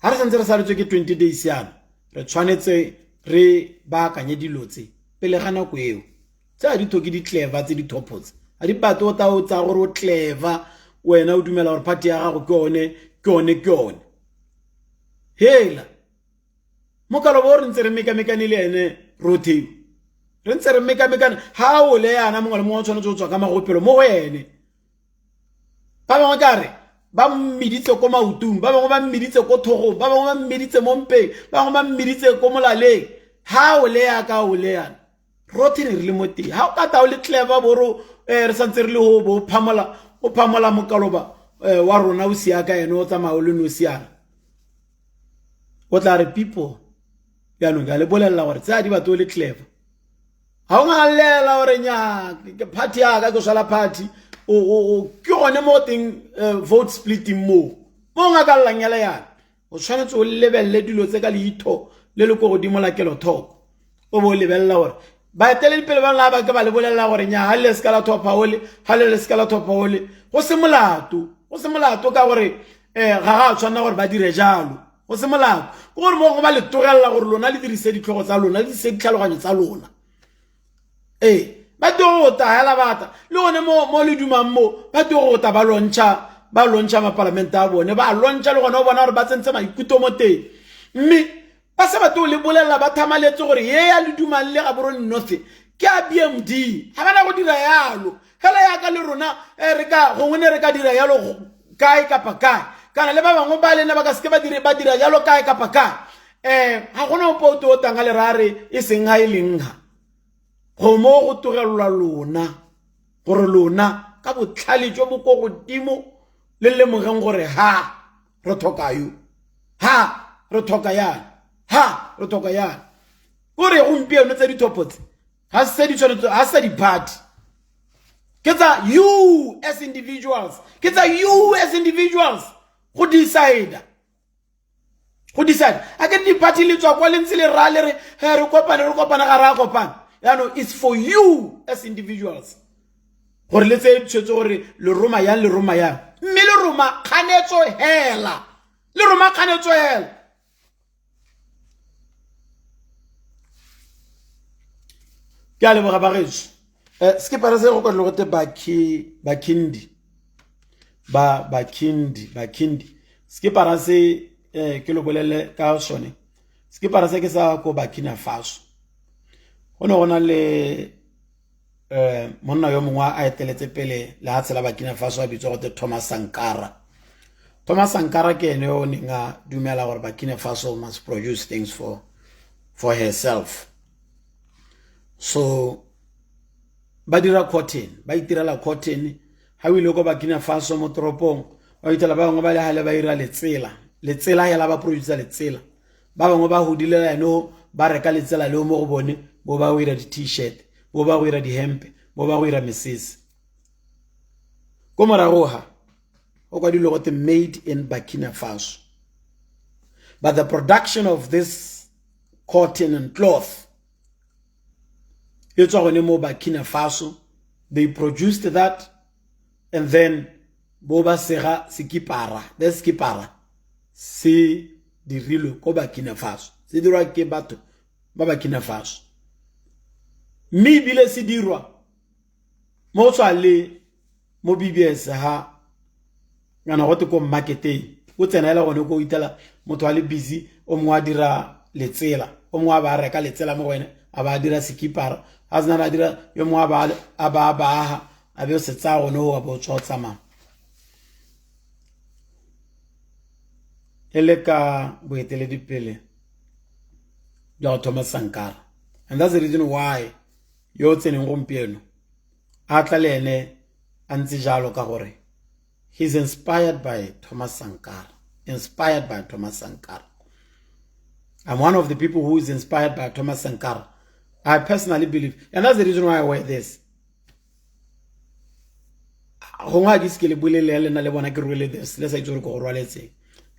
ha re santse re sa retswe ke 20 days yana re tshwanetse re ba kanye dilotse pele ga nako eo tsa di thoki di clever tse di topotse a di pato ta o tsa gore o clever wena o dumela gore party ya gago ke one hela mokalo bo re ntse re mekamekane le ene rotate re ntse re mekamekane ha o le yana mongwe le mongwe o tshwanetse go tswa ka magopelo mo go ene ba bangwe kare ba mmiditse ko mautong ba bangwe ba mmiditse ko thogong ba bangwe ba mmiditse mo mpeng ba bangwe ba mmiditse ko molaleng ha o le ya ka o le yana rotate re le mo teng ha o ka ta o le clever boro re santse re le ho bo phamola mokaloba wa rona o sia ka ene o tsamaya o le no siana o tla re people ya no ga le bolella gore tsa di batho le clever ha o nga lela gore nya ke party ya ka go sala party o ke gone mo teng vote splitting mo nga ka langela yana o tshwanetse o lebelle dilo tse ka leitho le le go godimo la kelo thoko o bo lebella gore ba etele dipele ba la ba ka ba le bolella gore nya ha le ska la topa ole ha le ska la topa ole go se molato ka gore ga tshwana gore ba dire jalo go se molato go gore mo go ba le togella gore lona le dirise ditlhogo tsa lona le se ditlhaloganyo tsa lona ba tota hela bata le one mo le dumang mo ba tota ba lontsha maparlamento a bone ba lontsha le gona o bona gore ba tsentse maikuto mo teng mme ba se batho le bolella ba thamaletse gore ye ya le dumang le ga borone north ke a BMD ha bana go dira yalo hela ya ka le rona re ka gongwe ne re ka dira yalo kae kapa kae kana le ba bangwe ba lena ba ka se ba dira yalo kae kapa kae ha gona opoto o tanga le rare e seng ha ilengha go mo go togelwa lona gore lona ka botlhale jo bo go godimo le mogeng gore ha re thoka yo ha re thoka yana ha re thoka yana gore gompieno tsa ditopotse ha se di tshwanetse ha se di party ke tsa you as individuals ke tsa you as individuals go decide a ke di party le tswa kwa le ntse le ra le re re kopana ga ra kopana no, it's for you as individuals gore le tse tshwetso gore le roma yang mme le roma kganetso hela ke a leboga bagetso skipara se go ka logote bakindi skipara se ke lo bolele ka sone skipara se ke sa ko Burkina Faso gona le monna yo mongwe a eteletse pele le ha tsela Burkina Faso a bitswa go Thomas Sankara ke ene o ninga dumela gore Burkina Faso must produce things for herself. So ba dira cotton, ba itirela cotton ha o ile go Burkina Faso mo toropong ba itela ba bangwe ba le hale ba ira letsela ya la ba produce letsela ba bangwe ba hodile eno ba reka letsela le mo go bone bo ba o ira di t-shirt bo ba o ira di hempe bo ba o ira mesese ko moragoha o kwa dilo gote made in Burkina Faso. But the production of this cotton and cloth it's all in Burkina Faso. They produced that and then boba sera sikipara the skipara si di rilo ko Burkina Faso si dirwa ke batho ba Burkina Faso mi bile si dirwa mo tsale mo BBS ha ngana go te ko marketing o tsena ela gone go itela motho a le busy o mwa dira letsela o mwa ba reka letsela mo wena a ba dira sikipara azna ba dira yo mwa ba ha a be se tsa gone o ba tswa tsama eleka boetele dipele ja Thomas Sankara. And that's the reason why yo tseneng gompieno a tla le ene a ntse jalo ka gore he's inspired by Thomas Sankara. I'm one of the people who is inspired by Thomas Sankara. I personally believe, and that's the reason why I wear this.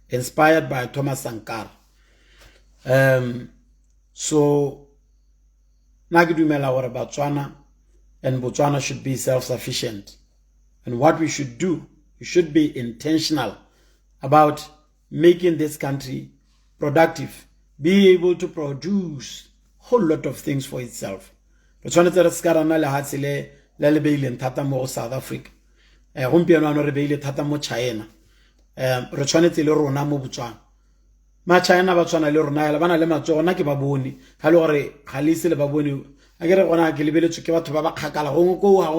Inspired by Thomas Sankara. So, Nagidumela or Botswana, and Botswana should be self-sufficient. And what we should do, we should be intentional about making this country productive, be able to produce a whole lot of things for itself. Botswana tsere skarana le hatsile le le beile thata mo South Africa. Gompieno ano re beile thata mo China. Re tshwanetse le rona mo Botswana. Ma China ba tshwana le rona le bana le matsogo na ke ba bone ga le gore ga le se le ba bone a ke re gona ke lebeletse ke batho ba ba khakala go go ga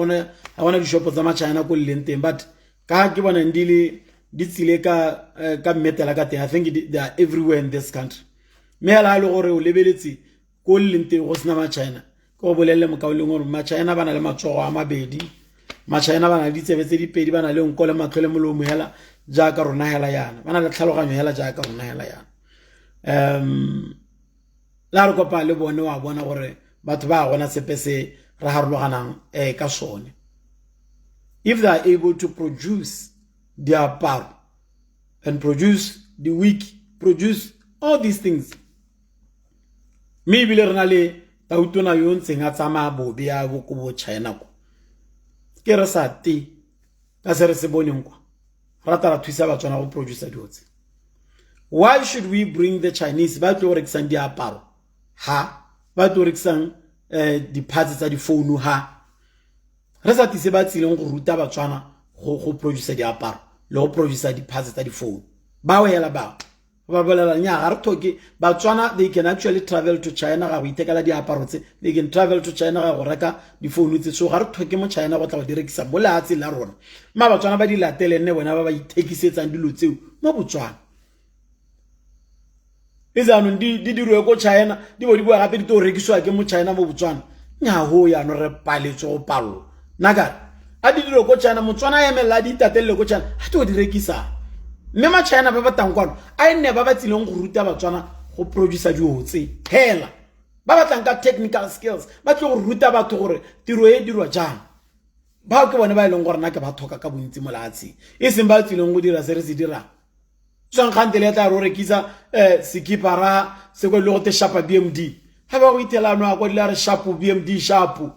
gona di shop tsa ma China go le nteng but ka ke bona ndile di tsile ka metela ka teng. I think they are everywhere in this country. Me ala le gore o lebeletse go le nteng go sna ma China go bolelle mo ka o le gore ma China bana le matsogo a mabedi ma China bana di tsebetse di pedi bana le nkole matlole mo lo mo hela jaaka rona hela yana bana le tlhaloganyo hela jaaka rona hela yana. La re kopa le bone wa bona gore batho ba gona sepese ra harologanang ka sone. If they are able to produce their power and produce the weak, produce all these things, maybe le rena le tautona yo ntseng a tsama bobe ya bo ko China ko ke re sa ti ka se re se boneng kwa rata ra thusa batswana go produce diotse. Why should we bring the Chinese ba tlo rekisang diaparo ha ba tlo rekisang di parts tsa di phone ha re sa tise ba tsileng go ruta batswana go produce diaparo le go produce di parts tsa di phone ba wela ba bolela nya ga re thoke batswana they can actually travel to China ga go itekela diaparo tse they can travel to China ga go reka di phone tse so ga re thoke mo China go tla go direkisa mo latsi la rona ma batswana ba di latele nne bona ba ba itekisetsang dilo tseo mo Botswana. izanong di dirwe ko China di bo di bua gape di to rekiswa ke mo China mo Botswana nya ho ya no re paletso go palo naga a di dirwe ko China Motswana ya emela di tatelle ko China ha to di rekisa mme ma China ba batang kwano a ene ba batsileng go ruta Batswana go produce diotse hela ba batlang ka technical skills ba tlo go ruta batho gore tiro e dirwa jang ba ke bone ba ileng gore na ke ba thoka ka bontsi molatsi e seng ba tsileng go dira se re se dira tswang khantele ya tla ro rekisa sekipara se go le go te shapa BMD ha ba go itela no a go dila re shapu BMD shapu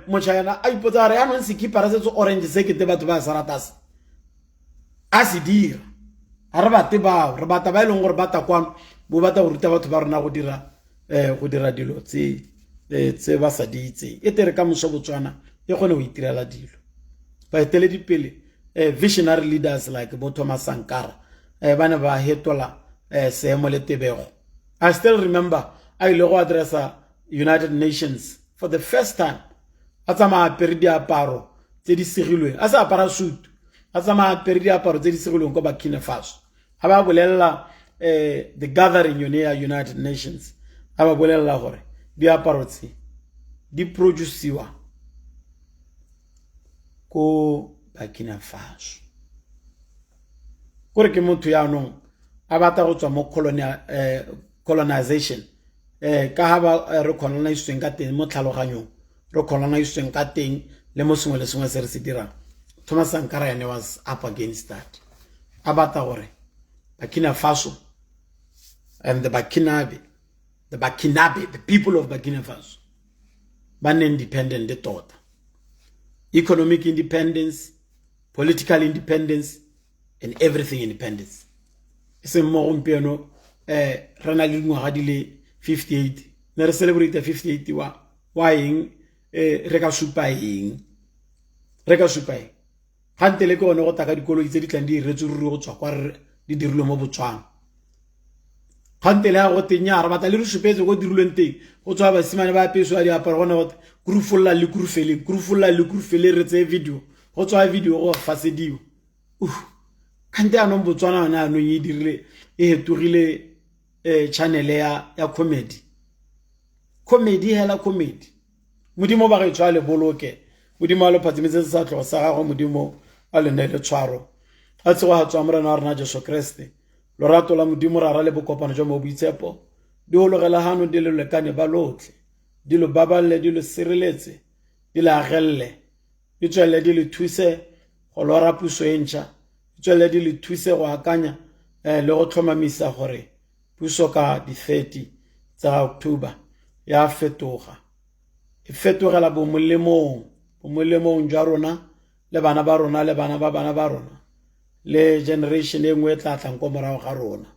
mo China a ipotsa re ano sekipara se tso orange se ke te batho ba saratas a se dira ha re bate ba re bata ba ileng gore bata kwano bo bata go ruta batho ba rona go dira dilo tse ba sa ditse e tere ka moso Botswana e gone go itirela dilo ba etele dipele visionary leaders like Thomas Sankara bana ba hetola seemo le tebego. I still remember I ile go addressa United Nations for the first time a tsama apere diaparo tse di segilweng a sa apara suit a tsama apere diaparo tse di segilweng ko Burkina Faso a ba bolella the gathering United Nations a ba bolella gore diaparo tse di produciwa ko Burkina Faso gore ke motho ya nong a bata go tswa mo colonization ka ha ba re colonizing ka teng mo tlhaloganyong re colonizing ka teng le mo sengwe le sengwe se re se dirang. Thomas Sankara was up against that a bata gore Burkina Faso and the people of Burkina Faso ba ne independent de tota, economic independence, political independence, and everything independence. Se mo gompieno rena le ngwaga di le 58 ne re celebrate 58 wa eng re ka supa eng gantele ke one go taka dikolo tse di tlang di iretse ruri go tswa kwa di dirilwe mo Botswana gantele ha go tenya re batla le re supetse go dirilweng teng go tswa basimane ba apeswa diaparo gona go kurufulla le kurufele re tse video go tswa video go fasediwa kante a no Botswana na no e dirile e hetugile channel ya comedy hela comedy modimo ba ga tswa le boloke modimo a lo phatsimetse sa tlo sa gago modimo a le nele tshwaro a tsewa ha tswa morena wa rena Jesu Kriste lorato la modimo ra le bokopano jwa mo boitsepo di hologela hano di le lekane ba lotle di lo baballe di lo sireletse di la agelle di tswele di le thuse go lora puso entšha tswele di le thuse go akanya le go tlhomamisa gore puso ka di 30 tsa October ya fetoga e fetogela bomolemong jwa rona le bana ba rona le bana ba rona le generation e nngwe tla tlang ko morago ga rona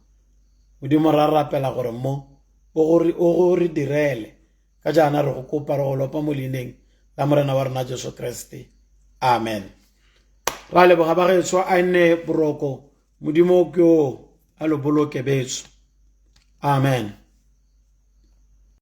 modimo ra rapela gore mo o re direle ka jana re go kopa re go lopa mo leineng la morena wa rena Jesu Kriste amen. Ra leboga ba gaetsho a nne boroko modimo ke o a lo boloke betso amen.